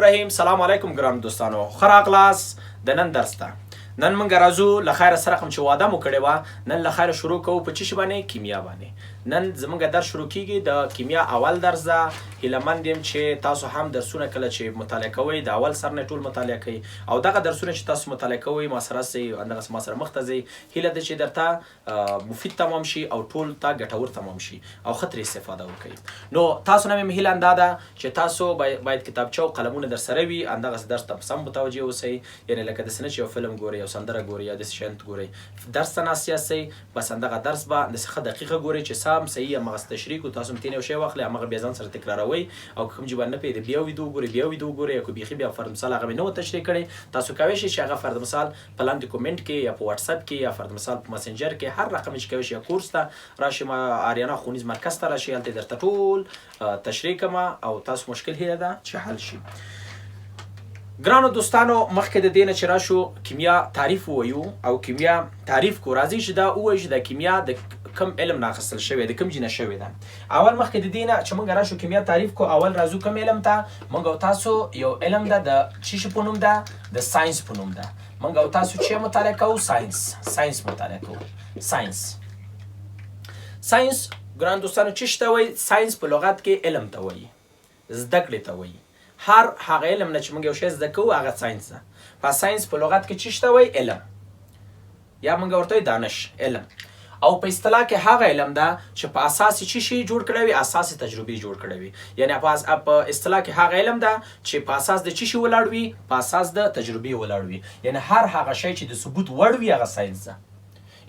الرحیم. سلام علیکم ګرانو دوستانو، ښه راغلاست د نن درس ته. نن موږ راځو له خیره سره کوم چې واده مو کړې وه، نن له خیره شروع کوو په څه شي باندې؟ کیمیا باندې. نن زموږ درس شروع کیږي د کیمیا اول درس ده. هیلهمند یم چې تاسو هم درسونه کله چې مطالعه کوئ د اول سر نه ټول مطالعه کوئ، او دغه درسونه چې تاسو مطالعه کوئ ما سره سئ، همدغسې ما سره مخ ته ځئ. هیله ده چې درته مفید تمام شي او ټول ته ګټور تمام شي او ښه ترې استفاده وکړئ. نو تاسو نه مې هیله همدا ده چې تاسو باید کتابچه او قلمونه در سره وي، همدغسې درس ته سم متوجه اوسئ. یعنې لکه داسې نه چې یو فلم ګورئ، یو سندره ګورئ یا داسې شیان ګورئ، درس ته ناست یاستئ بس همدغه درس به داسې ښه دقیقه ګورئ چې سم صحیح همغسې تشریح کړو. تاسو هم ترې یو شی واخلئ، همغه بیا ځان سره تکراروئ، او کوم چې باندې نه پوهېږئ بیا ویډیو وګورئ، بیا ویډیو وګورئ. یا که بیخي بیا فرد مثال هغه مې نه و تشریح کړی، تاسو کولی شئ چې هغه فرد مثال په لاندې کومنټ کې یا په واتساپ کې یا فرد مثال په مسنجر کې هر رقم چې کولی شئ، یا کورس ته راشئ، ما آریانا ښوونیز مرکز ته راشئ، هلته درته ټول تشریح کوم او تاسو مشکل هیله ده چې حل شي. ګرانو دوستانو، مخکې د دې نه چې راشو کیمیا تعریف ووایو او کیمیا تعریف کو، راځئ چې دا ووایو چې د کیمیا د کم علم نه اخیستل شوی د کوم ځای نه شوې ده. اول مخکې د دې نه چې موږ راشو کیمیا تعریف کو، اول راځو کوم علم ته. موږ او تاسو یو علم ده د څه شي په نوم ده؟ د ساینس په نوم ده. موږ او تاسو چې مطالعه کوو؟ ساینس مطالعه کوو. ساینس ګرانو دوستانو څه شي ته وایي؟ ساینس په لغت کې علم ته وایي، زده کړې ته وایي. هر هغه علم نه چې موږ یو شی زده کوو هغه ساینس ده. په ساینس په لغت کې څه شي ته وایي؟ علم، یا موږ ورته وایي دانش، علم. او په اصطلاح کې هغه علم ده چې په اساس څه شي جوړ کړی وي؟ اساس تجربې جوړ کړی وي. یعنې په اصطلاح کې هغه علم ده چې په اساس د څه شي ولاړ وي؟ په اساس د تجربې ولاړ وي. یعنې هر هغه شی چې د ثبوت وړ وي هغه ساینس ده.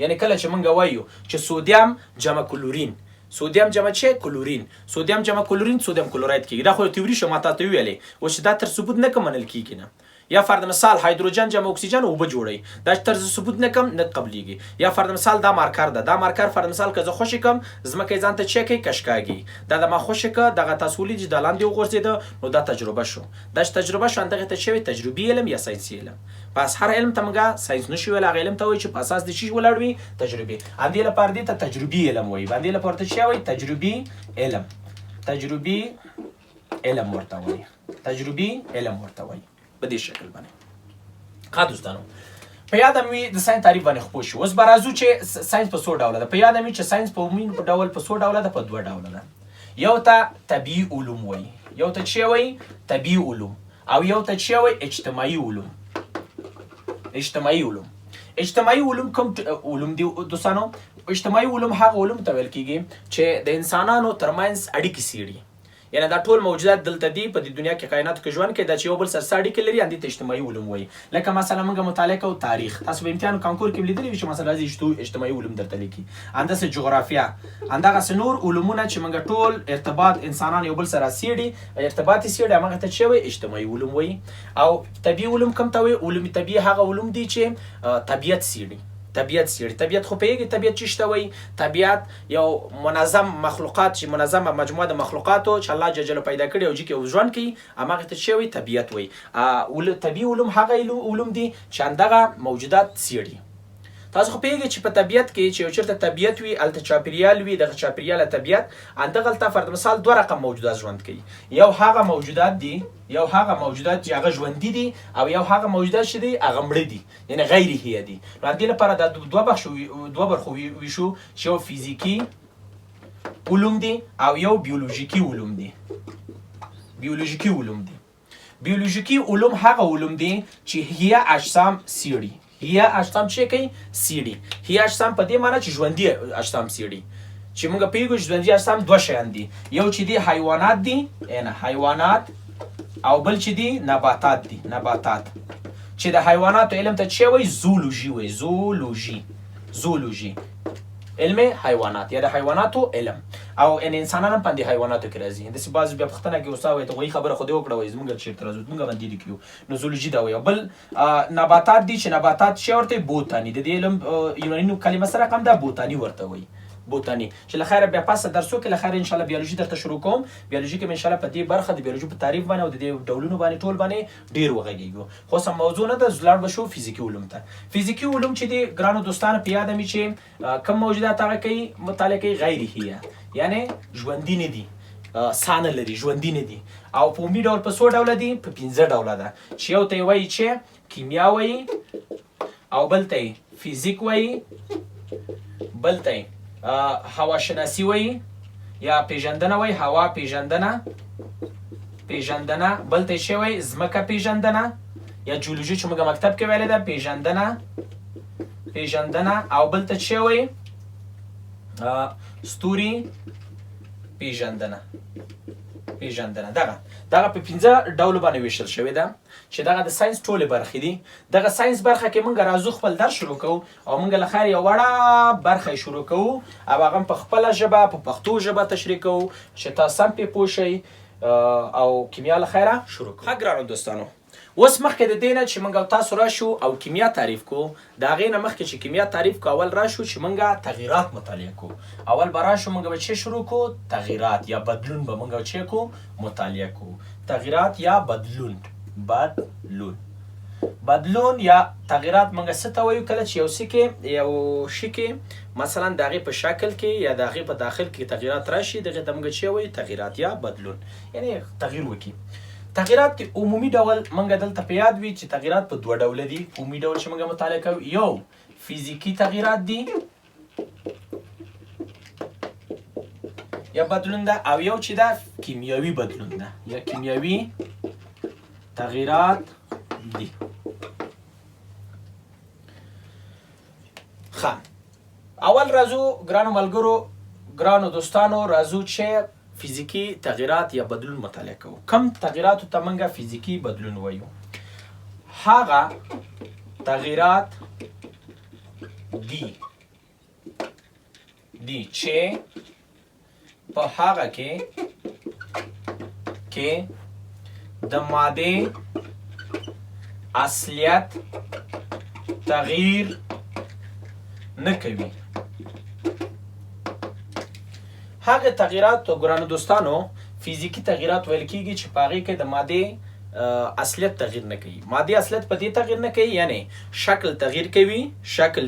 یعنې کله چې موږ وایو چې سودیم جمع کلورین، سودیم جمع چې کلورین، سودیم جمع کلورین سودیم کلوراید کېږي. دا خو تیوري شو، ما تاته ویلې اوس چې دا تر ثبوت نه کوم منل کېږي نه. یا فرض مثال هایدروجن جمع اکسیجن اوبه جوړوي، دا تر ثبوت نه کم نه قبلیږي. یا فرض مثال دا مارکر ده، دا مارکر فرض مثال که زه خوشې کم ځمکه ځان ته چې کوي کشکاږي، دا د ما خوشې که دغه تاسو ولید چې د لاندې وغورځېده نو دا تجربه شو. دا چې تجربه شو همدغې ته شوی تجربي علم یا ساینسي علم. پس هر علم ته موږ ساینس نشو ویلی، هغه علم ته وایي چې په اساس د څه ولاړ وي؟ تجربې. همدې لپاره دې ته تجربي علم وایي، همدې لپاره ته څه وایي؟ تجربي علم. تجربي علم ورته وایي، تجربي علم ورته وایي په دې شکل باندې. ښه دوستانو، په یاد مې د ساینس تعریف باندې خپور شو. اوس به راځو چې ساینس په څو ډوله ده. په یاد مې چې ساینس په عمومي ډول په څو ډوله ده؟ په دوه ډوله ده. یو ته طبیعي علوم وایي، یو ته څه وایي؟ طبیعي علوم. او یو ته څه وایي؟ اجتماعي علوم. اجتماعي علوم. اجتماعي علوم کوم علوم دي دوستانو؟ اجتماعي علوم هغه علوم ته ویل کېږي چې د انسانانو ترمنځ اړیکې څېړي. یعنی دا ټول موجودات دلته دي په دې دنیا کې کائناتو کې ژوند کوي، دا چې یو بل سره څه اړیکې لري همدې ته اجتماعي علوم وایي. لکه مثلا موږ مطالعه کوو تاریخ، تاسو په امتحان کانکور کې لیدلی وي چې مثلا راځي اجتماعي علوم درته لیکي. همداسې جغرافیه، همدغسې نور علومونه چې موږ ټول ارتباط انسانان یو بل سره څېړي، ارتباط یې څېړي، همغه ته څه وایي؟ اجتماعي علوم وایي. او طبیعي علوم کوم ته وایي؟ علوم طبیعي هغه علوم دي چې طبیعت څېړي. طبیعت څېړي. طبیعت خو پوهېږي طبیعت څه شي ته وایي؟ طبیعت یو منظم مخلوقات چې منظمه مجموعه د مخلوقاتو چې الله جل جلاله پیدا کړي او جي کې ژوند کوي، همغې ته څه وایي؟ طبیعت وایي. طبیعي علوم هغه علوم دي چې همدغه موجودات څېړي. تاسو خو پوهېږئ چې په طبیعت کې چې یو چېرته طبیعت وي هلته چاپېریال وي، دغه چاپېریاله طبیعت همدغلته فرض مثال دوه رقم موجودات ژوند کوي. یو هغه موجودات دي، یو هغه موجودات چې هغه ژوندي دي، او یو هغه موجودات چې دي هغه مړه دي، یعنې غیر حیه دي. نو همدې لپاره دا دوه برخو ویشو چې یو فیزیکي علوم دي او یو بیولوژیکي علوم دي. بیولوژیکي علوم دي. بیولوژیکي علوم هغه علوم دي چې حیه اجسام څېړي. حیه اجسام څه کوي؟ څېړي. حیه اجسام په دې معنی چې ژوندي اجسام څېړي. چې موږ پوهېږو چې ژوندي اجسام دوه شیان دي، یو چې دي حیوانات دي، یعنې حیوانات، او بل چې دي نباتات دي، نباتات. چې د حیواناتو علم ته څه وایي؟ زولوژي وایي. زولوژي علم حیوانات یا د حیواناتو علم. او ان انسانان هم په دې حیواناتو کې راځي. داسې بعضې بیا پوښتنه کوي استاد وایي ته غوښې خبره خو دې وکړه، وایي زموږ چېرته راځو موږ باندې دې کوو. نو زولوژي دا وایي. او بل نباتات دي چې نباتات څه ورته بوتاني، د دې علم یوناني کلمه سره رقم ده، بوتاني ورته وایي. بوتاني چې له خیره بیا پاسه درسو کې له خیره انشاءالله بیولوژي درته شروع کوم. بیولوژي کې انشاءالله په دې برخه د بیولوژي په تعریف باندې او د دې ډولونو باندې ټول باندې ډېر وغږېږو. خو سم موضوع نه ده، لاړ به شو فزیکي علوم ته. فزیکي علوم چې دي ګرانو دوستانو په یاده مې چې کوم موجودات هغه کوي؟ مطالعه کوي غیر حیه، یعنې ژوندي نه دي. سا نه لري ژوندي نه دي او په عمومي ډول په څو ډوله دي په 5 ډوله ده چې یو ته یې وایي چې کیمیا وایي او بل ته یې فیزیک وایي بل ته یې هواشناسي وایي یا پیژندنه وایي هوا پیژندنه بل ته یې څه وایي ځمکه پیژندنه یا جیولوژي چې موږ مکتب کې ویلې ده پیژندنه او بل ته څه وایي ستوري پیژندنه دغه په 15 ډولو باندې ویشل شوی ده چې دغه د ساينس ټولې برخې دي دغه ساينس برخه کې موږ راځو خپل درس شروع کوو او موږ له خیر یو وړه برخه شروع کوو او هغه په خپل ژبه په پښتو ژبه تشریح کوو چې تاسو هم په پوه شئ او کیمیا له خیره شروع کوو. ښه ګرانو دوستانو اوس مخکې د دې نه چې موږ تاسو راشو او کیمیا تعریف کو د هغې نه مخکې چې کیمیا تعریف کو اول راشو چې موږ تغییرات مطالعه کو اول به راشو موږ به څه شروع کو تغییرات یا بدلون به موږ څه کو مطالعه کو تغییرات یا بدلون یا تغییرات موږ څه ته وایو کله چې یو شي کې مثلا د هغې په شکل کې یا د هغې په داخل کې تغییرات راشي دغې ته موږ څه وایو تغییرات یا بدلون یعنی تغییر وکړي تغییرات کې عمومي ډول موږ دلته په یاد وي چې تغییرات په 2 ډوله دي عمومي ډول چې موږ مطالعه کوو یو فزیکي تغییرات دي یا بدلون ده او یو چې ده کیمیاوي بدلون ده یا کیمیاوي تغییرات دي. ښه اول راځو ګرانو ملګرو ګرانو دوستانو راځو چې فزیکی تغییرات یا بدلون مطالعه کوو کم تغییراتو ته موږ فزیکی بدلون وایو هغه تغییرات دي چې په هغه کې د ماده اصلیت تغییر نه کوي هغه تغییرات ګرانو دوستانو فزیکی تغییرات ویل کیږي چې په هغې کې د ماده اصلیت تغییر نه کوي ماده اصلیت په دې تغییر نه کوي یعنی شکل تغییر کوي شکل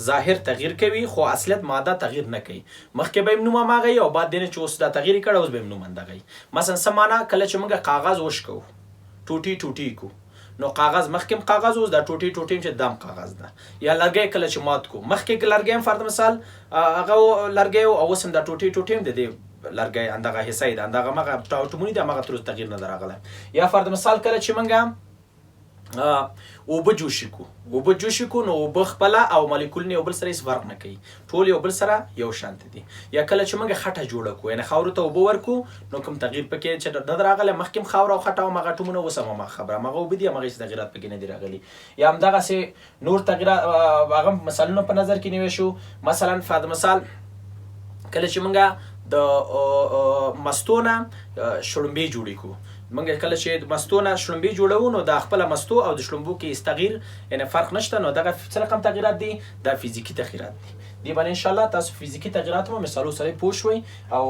ظاهر تغییر کوي خو اصلیت ماده تغییر نه کوي مخکې به یې نوم هماغه او بعد دې نه چې اوس دا تغییر کړی اوس به یې نوم همدغه مثلا څه معنا کله چې موږ کاغذ وشکو ټوټې کو نو کاغذ مخکې کاغذ اوس دا ټوټې چې دام کاغذ ده یا لرګی کله چې مات کو مخکې لرګی هم فرض مثال هغه لرګی او اوس هم دا ټوټې د دې لرګی اندغه حصه ده اندغه مغه ټاوټمونی د مغه تر تغییر نه دراغله یا فرض مثال کله چې موږ اوبه جوشي کو نو اوبه خپل او مالیکول یو بل سره هیڅ فرق نه کوي ټول یو بل سره یو شانت دي یا کله چې موږ خټه جوړه کو یعنی خاور ته اوبه ورکو نو کوم تغییر پکې چې نه دراغله مخکې خاور او خټه او مغه ټومونه وسمه ما خبره مغه اوبه دي مغه هیڅ تغیرات پکې نه دي راغلي یا همدغه سه نور تغیرات هغه مثالونه په نظر کې نیو شو مثلا فرض مثال کله چې موږ د مستونه شړمبې جوړې کو موږ کله چې د مستونه شړمبې جوړو نو د خپل مستو او د شړمبو کې تغییر یعنی فرق نشته نو دغه څه رقم تغیرات دي د فزیکی تغیرات دي باندې ان شاء الله تاسو فزیکی تغیرات مو مثالو سره پوه شوي او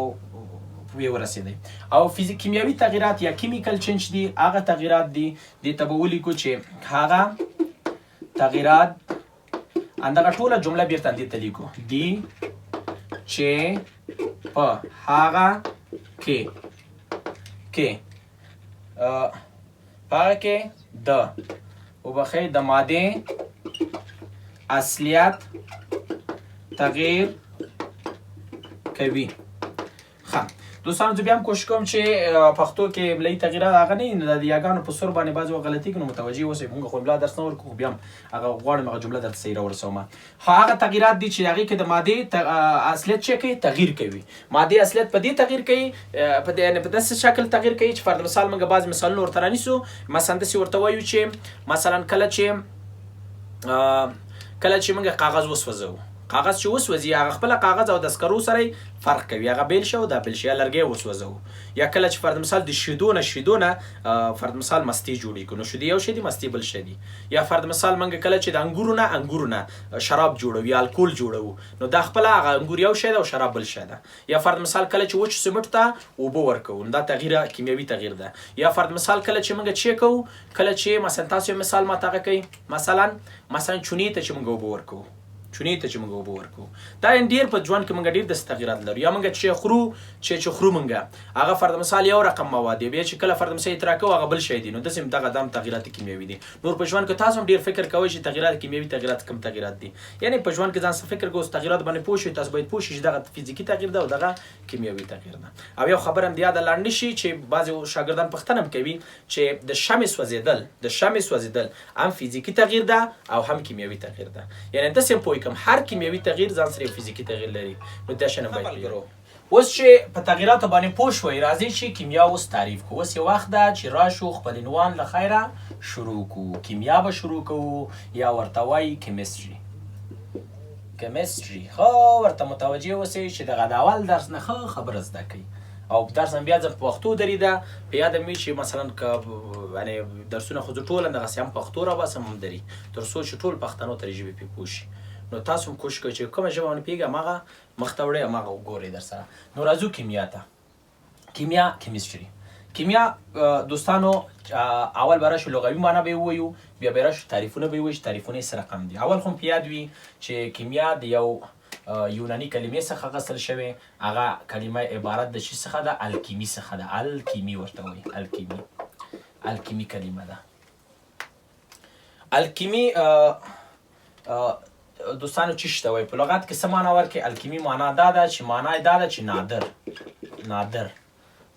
وی ورسېدی او کیمیاوي تغیرات یا کیمیکل چینج دي هغه تغیرات دي د تبولی کو چې هغه تغیرات اندغه ټوله جمله بیرته دې تلیکو دي چې په هغه کې د وبخې د ماده اصلیت تغییر کوي. ښه دوستانو زه بیا هم کوشش کوم چې پښتو کې املایي تغییرات هغه نه د یاګانو په سور باندې بعضې غلطي کړو متوجه اوسئ موږ خو املا درس نه ورکوو بیا هم هغه غواړم هغه جمله درته صحیح راورسوم هغه تغییرات دي چې هغې کې د مادې اصلیت څه کوي تغییر کوي مادې اصلیت په دې تغییر کوي په داسې شکل تغییر کوي چې فرض مثال موږ بعضې مثالونه ورته رانیسو مثلا داسې ورته وایو چې مثلا کله چې موږ کاغذ وسوځو کاغذ چې وسوځي هغه خپل کاغذ او د سکرو سره فرق کوي هغه بیل شو دا بیل شي لرګي وسوځو یا کله چې فرض مثال د شیدونه فرض مثال مستی جوړی کو نو شیدې یو شی دي مستی بل شی دي یا فرض مثال منګه کله چې د انګورونه شراب جوړو یا الکول جوړو نو دا خپل هغه انګور یو شی ده او شراب بل شی ده یا فرض مثال کله چې وچ سیمټ ته اوبه ورکو دا تغییر کیمیاوي تغییر ده یا فرض مثال کله چې منګه چیکو کله چې مثلا تاسو مثال ما تاګه کوي مثلا چونی ته چې منګه اوبه ورکو چونې ته چې موږ اوبه ورکوو دا ډېر په ژوند کې موږ ډېر داسې تغیرات لرو یا موږ چې خورو چې خورو موږ هغه فرض مثال یو رقم مواد دی بیا چې کله فرض مثال اعتراض کوو هغه بل شی دی نو داسې دغه دام تغیرات کیمیاوي دي نور په ژوند کې تاسو هم ډېر فکر کوئ چې تغیرات کیمیاوي تغیرات کم تغیرات دي یعنی په ژوند کې ځان څه فکر کوئ تغیرات باندې پوه شئ تاسو باید پوه شئ چې دغه فزیکي تغیر ده او دغه کیمیاوي تغیر ده او یو خبر هم دی یاد لاندې شي چې بعضې شاګردان پوښتنه هم کوي چې د شمع سوځېدل هم فزیکي تغیر ده او هم کیمیاوي تغیر ده یعنی داسې هم پوه کوم هر کیمیاوي تغیر ځان سره فزیکي تغیر لري نو دا شی نه باید وګورو اوس چې په تغیراتو باندې پوه شوئ راځئ چې کیمیا اوس تعریف کوو اوس یو وخت ده چې راشو خپل عنوان له خیره شروع کوو کیمیا به شروع کوو یا ورته وایي کیمستري ښه ورته متوجه اوسئ چې دغه د اول درس نه ښه خبره زده کوئ او درس هم بیا ځم په پښتو درېده په یاد مې چې مثلا که یعنې درسونه خو زه ټول همدغسې هم پښتو راباسم هم دري تر څو چې ټول پښتنو ترې ژبې پرې پوه شي نو تاسو هم کوشش کوئ چې کومه ژبه باندې پوهېږئ هماغه مخته وړئ هماغه وګورئ در سره نو راځو کیمیا ته کیمستري کیمیا دوستانو اول به راشو لغوي معنا به یې ووایو بیا به راشو تعریفونه به یې ووایو چې تعریفونه یې څه رقم دي اول خو په یاد وي چې کیمیا د یو یوناني کلمې څخه اخیستل شوې هغه کلمه عبارت د چی څخه ده الکیمي څخه ده الکیمي ورته وایي الکیمي کلمه ده الکیمي دوستانو چی شته وایي په لغت کې څه معنا ورکړي الکیمي معنا دا ده چې معنا یې دا ده چې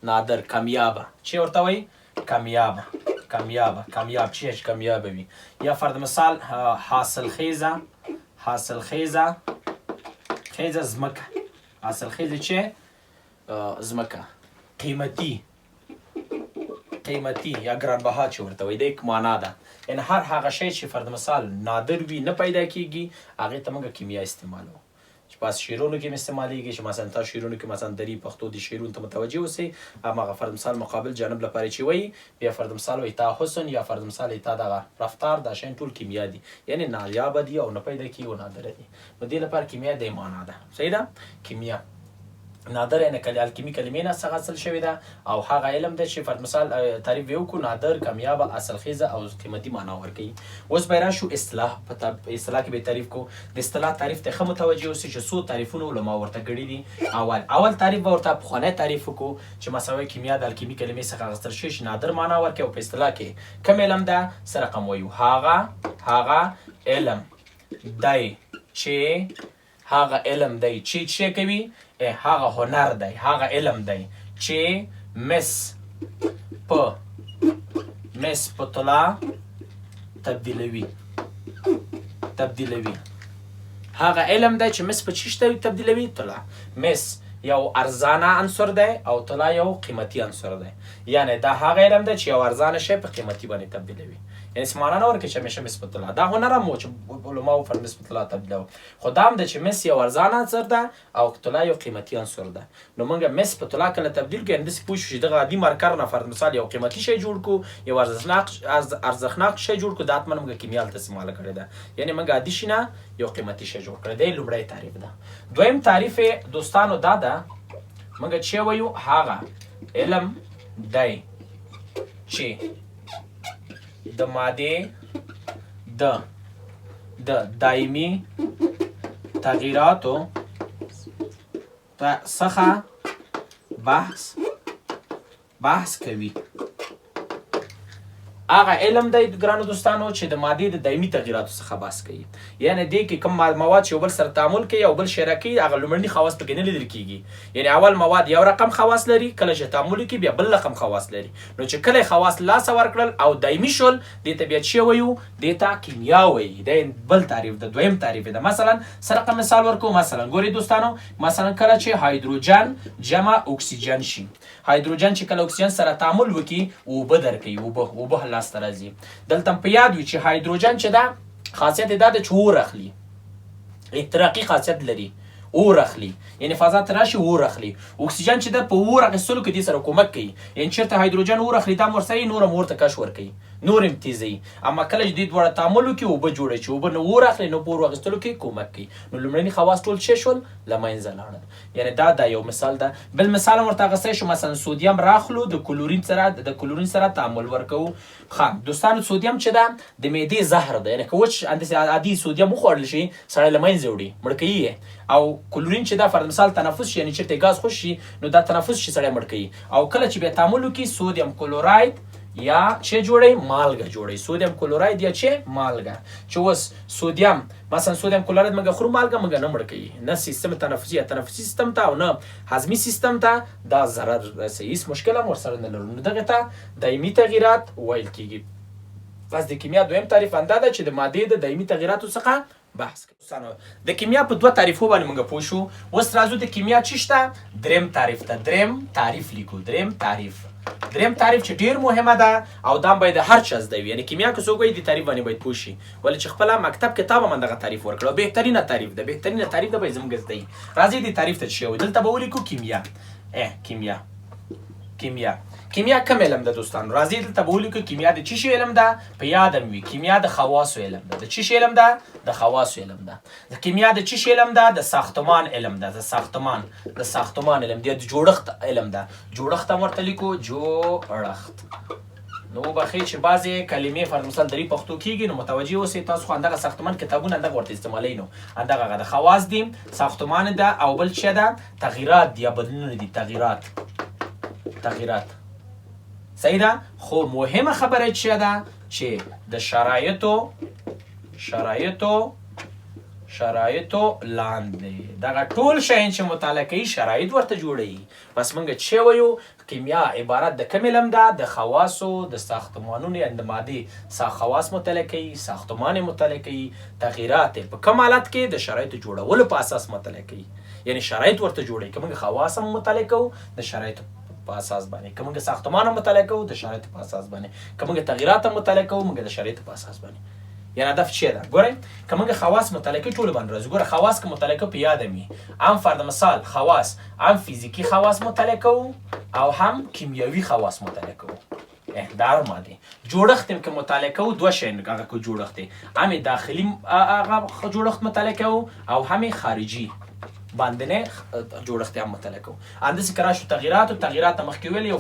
نادر کامیابه چی ورته وایي کامیاب چی چې کامیابه وي یا فرض مثال حاصل خیزه زمکه حاصل خیزه چی زمکه قیمتي یا ګرانبها چې ورته وایي د معنا ده یعنی هر هغه شی چې فرض مثال نادر وي نه پیدا کیږي هغې ته موږ کیمیا استعمالوو چې په شعرونو کې هم استعمالیږي چې مثلا تا شعرونو کې مثلا دري پښتو د شعرونو ته متوجه اوسئ هماغه فرض مثال مقابل جانب لپاره چې وایي بیا فرض مثال وایي تا حسن یا فرض مثال وایي تا دغه رفتار دا شیان ټول کیمیا دي یعنی نایابه دي او نه پیدا کیږي او نادره دي نو دې لپاره کیمیا د معنا ده صحیح ده کیمیا نادر یعنی الکیمي کلمې نه څخه حاصل شوې ده او هغه علم ده چې فرض مثال تعریف یې وکړو نادر کامیاب حاصلخیزه او قیمتي معنا ورکوي اوس به راشو اصطلاح په اصطلاح کې به تعریف کو د اصطلاح تعریف ته ښه متوجه اوسئ چې څو تعریفونه علما ورته کړي دي اول تعریف به ورته پخوانی تعریف وکړو چې مثلا کیمیا د الکیمي کلمې څخه اخیستل شوی چې نادر معنا ورکوي او په اصطلاح کې کوم علم ده څه رقم وایو هغه علم دی چې کوي هغه هنر دی هغه علم دی چې مس په طلا تبدیلوي هغه علم دی چې مس په چی تبدیلوي طلا مس یو ارزانه عنصر دی او طلا یو قیمتي عنصر دی یعنی دا هغه علم دی چې یو ارزانه شی په قیمتي باندې تبدیلوي یعنی معنا نه ورکوي چې همیشه مس په طلا دا هنر هم و چې علماو فرض مس په طلا تبدیلوي خو دا هم ده چې مس یو ارزانه عنصر ده او طلا یو قیمتي عنصر ده نو موږ مس په طلا کله تبدیل کړو یعنې داسې پوه شو چې دغه عادي مارکر نه فرض مثال یو قیمتي شی جوړ کړو یو ارزښتناک شی جوړ کړو دا حتما موږ کیمیا هلته استعماله کړې ده یعنې موږ عادي شي نه یو قیمتي شی جوړ کړی دی لومړی تعریف ده دویم تعریف دوستانو دا ده موږ چې وایو هغه علم دی چې د مادې د دایمي تغییراتو څخه بحث کوي هغه علم دی ګرانو دوستانو چې د مادې د دایمي تغییراتو څخه بحث کوي یعنی دې کې کوم مواد چې یو بل سره تعامل کوي او بل شریکي هغه لومړني خواص پکې نه لیدل کیږي یعنی اول مواد یو رقم خواص لري کله چې تعامل کوي بیا بل رقم خواص لري نو چې کله خواص لاسه ورکړل او دایمي شول دې ته بیا چې وایو دې ته کیمیا وایي د بل تعریف د دویم تعریف ده مثلا سره مثال ورکو مثلا ګوري دوستانو مثلا کله چې هایدروجن جمع اکسیجن شي هایدروجن چې کله اکسیجن سره تعامل وکړي اوبه درکوي اوبه لاسته راځي دلته په یاد وي چې هایدروجن چې ده خاصیت دا ده چې اور اخلي احتراقي خاصیت لري اور اخلي یعنی فضا ته راشي اور اخلي اکسیجن چې ده په اور اخیستلو کې دې سره کومک کوي یعنی چېرته هایدروجن اور اخلي دا هم ورسره نور هم ورته کش ورکوي نور هم تیزوي اما کله چې دوی دواړه تعامل وکړي اوبه جوړوي چې اوبه نه اور اخلي نو په اور اخیستلو کې کومک کوي نو لومړني خواص ټول څه شول له منځه لاړل یعنی دا یو مثال ده بل مثال هم ورته اخیستی شو مثلا سودیم راخلو د کلورین سره تعامل ورکوو ښه دوستانو سودیم چې ده د معدې زهر ده یعنی که وچ انداسې عادي سودیم وخوړل شي سړی له منځه وړي مړ کوي او کلورین چې دا فرض مثال تنفس شي یعنی چېرته ګاز خوش شي نو دا تنفس شي سړی مړ کوي او کله چې بیا تعامل وکړي سودیم کلوراید یا چې جوړی مالګه جوړی سودیم کلوراید یا چې مالګه چې اوس سودیم مثلا سودیم کلوراید موږ خورو مالګه موږ نه مړ کوي نه سیستم تنفسي یا تنفسي سیستم ته او نه هضمي سیستم ته دا ضرر رسوي هېڅ مشکل هم ورسره نه لرو نو دغې ته دایمي تغییرات ویل کېږي بس د کیمیا دویم تعریف همدا ده چې د مادې د دایمي تغییراتو څخه بحث کوو د کیمیا په دوه تعریفو باندې موږ پوه شو اوس راځو د کیمیا چې شته دریم تعریف ته دریم تعریف لیکو دریم تعریف چې ډیر مهمه ده او دا باید هر چا زده وي یعنی کیمیا که څوک وایي دې تعریف باندې باید پوه شي ولې چې خپله مکتب کتاب هم دغه تعریف ورکړه او بهترینه تعریف ده باید زموږ زده وي راځئ دې تعریف ته څه شی وایي دلته به ولیکو کیمیا کم علم ده دوستانو راځئ دلته به ولیکو کیمیا د څه شي علم ده په یاد هم وي کیمیا د خواصو علم ده د څه شي علم ده د خواصو علم ده د کیمیا د څه شي علم ده د ساختمان علم ده د ساختمان علم ده د جوړښت علم ده جوړښت هم ورته لیکو جوړښت نو بخې چې بعضې کلمې فرض مثال دري پښتو کېږي نو متوجه اوسئ تاسو خو همدغه ساختمان کتابونه همدغه ورته استعمالوئ نو همدغه هغه د خواص دي ساختمان ده او بل څه ده تغییرات دي یا بدلونونه دي تغییرات صحیح ده خو مهمه خبره چیه ده چې د شرایطو لاندې دغه ټول شیان چې مطالعه کوي شرایط ورته جوړوي بس موږ چې وایو کیمیا عبارت د کوم علم ده د خواصو د ساختمانونو یا د مادې خواص مطالعه کوي ساختمان مطالعه کوي تغییرات په کوم حالت کې د شرایطو جوړولو په اساس مطالعه کوي یعنی شرایط ورته جوړوي که موږ خواص هم مطالعه کوو د شرایطو په اساس باندې که موږ ساختمان هم مطالعه کوو د شرایطو په اساس باندې که موږ تغییرات هم مطالعه کوو موږ د شرایطو په اساس باندې یعنی هدف چیه ده ګورئ که موږ خواص مطالعه کوي ټولو باندې راځو ګوره خواص که مطالعه کوو په یاد وي هم فرض مثال خواص هم فیزیکي خواص مطالعه کوو او هم کیمیاوي خواص مطالعه کوو دا ماده جوړښت که مطالعه کوو دوه شیان هغه کو جوړښت دی هم داخلي هغه جوړښت مطالعه کوو او هم خارجي باندې جوړښت هم مطالعه کوو همداسې که راشو تغییرات مخکې ویلې یو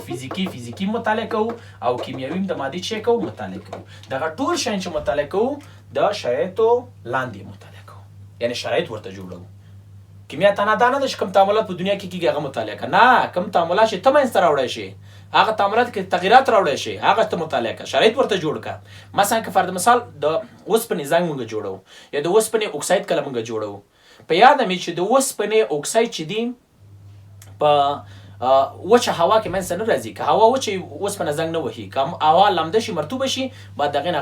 فیزیکي مطالعه کوو او کیمیاوي د مادې چې کوو مطالعه کوو دغه ټول شیان چې مطالعه کوو د شرایطو لاندې مطالعه کوو یعنی شرایط ورته جوړوو کیمیا تنها دا نه ده چې کوم تعاملات په دنیا کې کېږي هغه مطالعه کړه نه کوم تعاملات چې ته منځته راوړی شي هغه تعاملات کې تغییرات راوړی شي هغه ته مطالعه کړه شرایط ورته جوړ کړه مثلا که فرض مثال د اوسپنې زنګ موږ جوړوو یا د اوسپنې اکساید کله موږ جوړوو په یاده مې چې د اوسپنې اکساید چې دي په وچه هوا کې منځته نه راځي که هوا وچه اوسپنه زنګ نه وهي که هوا لمده شي مرطوبه شي باید د هغې نه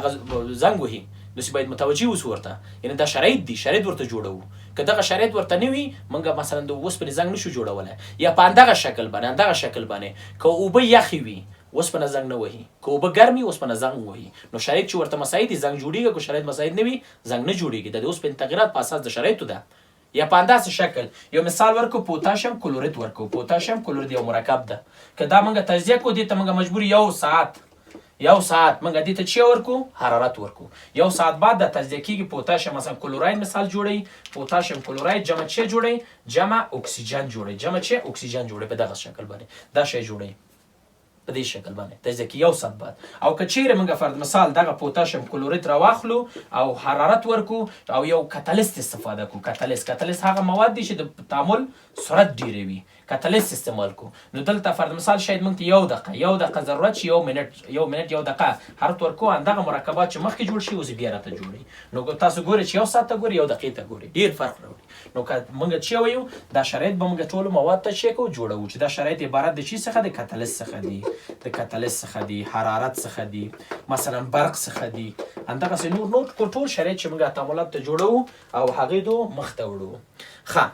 زنګ وهي نو باید متوجه اوسو ورته یعنی دا شرایط دي شرایط ورته جوړوو که دغه شرایط ورته نه وي موږ مثلا د اوسپنې زنګ نشو جوړولی یا په همدغه شکل باندې که اوبه یخې وي اوسپنه زنګ نه وهي که اوبه ګرمې اوسپنه زنګ وهي نو شرایط چې ورته مساعد دي زنګ جوړېږي که شرایط مساعد نه وي زنګ نه جوړېږي د اوسپنې تغییرات په اساس د شرایطو ده یا په انداسې شکل یو مثال ورکو پوتاشیم کلورید ورکو پوتاشیم کلورید یو مرکب ده که دا موږ تجزیه کړو دې ته موږ مجبور یو ساعت موږ دې ته څه ورکو حرارت ورکو یو ساعت بعد د تجزیه کېږي پوتاشیم مثلا کلوراید مثال جوړوي پوتاشیم کلوراید جمع څه جوړوي جمع اکسیجن جوړوي په دغه شکل باندې دا شی جوړوي په دې شکل باندې تجزیه کې یو ساعت بعد او که چیرې موږ فرض مثال دغه پوتاشیم کلورید راواخلو او حرارت ورکو او یو کتالیست استفاده کو کتالیست هغه مواد دي چې د تعامل سرعت ډیروي کتالیست استعمال کو نو دلته فرض مثال شاید موږ ته یو دقیقه ضرورت شي یو منټ یو دقیقه حرارت ورکو همدغه مرکبات چې مخکې جوړ شي اوس بیا راته جوړوي نو تاسو ګورئ چې یو ساعت ته ګورئ یو دقیقې ته ګورئ ډېر فرق راوړي نو که موږ چې وایو دا شرایط به موږ ټولو مواد ته څه کوو جوړوو چې دا شرایط عبارت د چی څخه د کتالیست څخه دي حرارت څخه دي مثلا برق څخه دي همدغسې نور ټول شرایط چې موږ تعاملات ته جوړوو او هغې دو مخ ته وړو ښه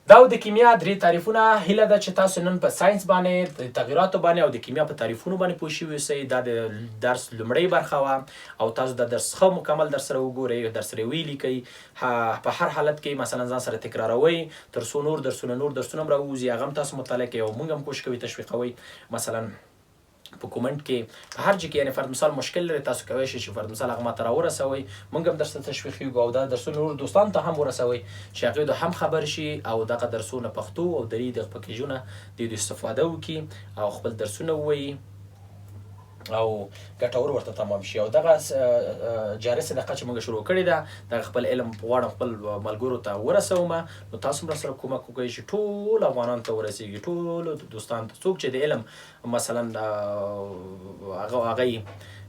دا د کیمیا 3 تعریفونه هیله ده چې تاسو نن په ساينس باندې د تغیراتو باندې او د کیمیا په تعریفونو باندې پوه شوي اوسئ. دا د درس لومړۍ برخه وه او تاسو د درس ښه مکمل در سره وګورئ، در سره ویې لیکئ، په هر حالت کې مثلا ځان سره تکراروئ تر څو نور درسونه هم راووځي، هغه هم تاسو مطالعه کوئ او موږ هم کوشش کوئ تشویقوئ. مثلا په کومنټ کې په هر ځای کې یعنې فرض مثال مشکل لري تاسو کولی شئ چې فرض مثال هغه ماته راورسوئ، موږ هم درسته تشویقیږو او دا درسونه نور دوستانو ته هم ورسوئ چې هغوی د هم خبر شي او دغه درسونه پښتو او دري دغه پکیجونه د استفاده وکړي او خپل درسونه ووایي او ګټور ورته تمام شي. او دغه جاري صدقه چې موږ شروع کړې ده دغه خپل علم غواړم خپل ملګرو ته ورسوم، نو تاسو هم راسره کومک وکړئ چې ټول افغانانو ته ورسیږي، ټولو دوستانو ته، څوک چې د علم مثلا هغه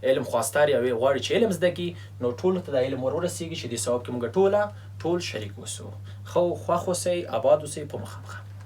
علم خواستار یا غواړي چې علم زده کړي نو ټولو ته د علم ورسیږي چې د ثواب کې موږ ټول شریک اوسو. خو خوښ اوسئ، آباد اوسئ، په مخه.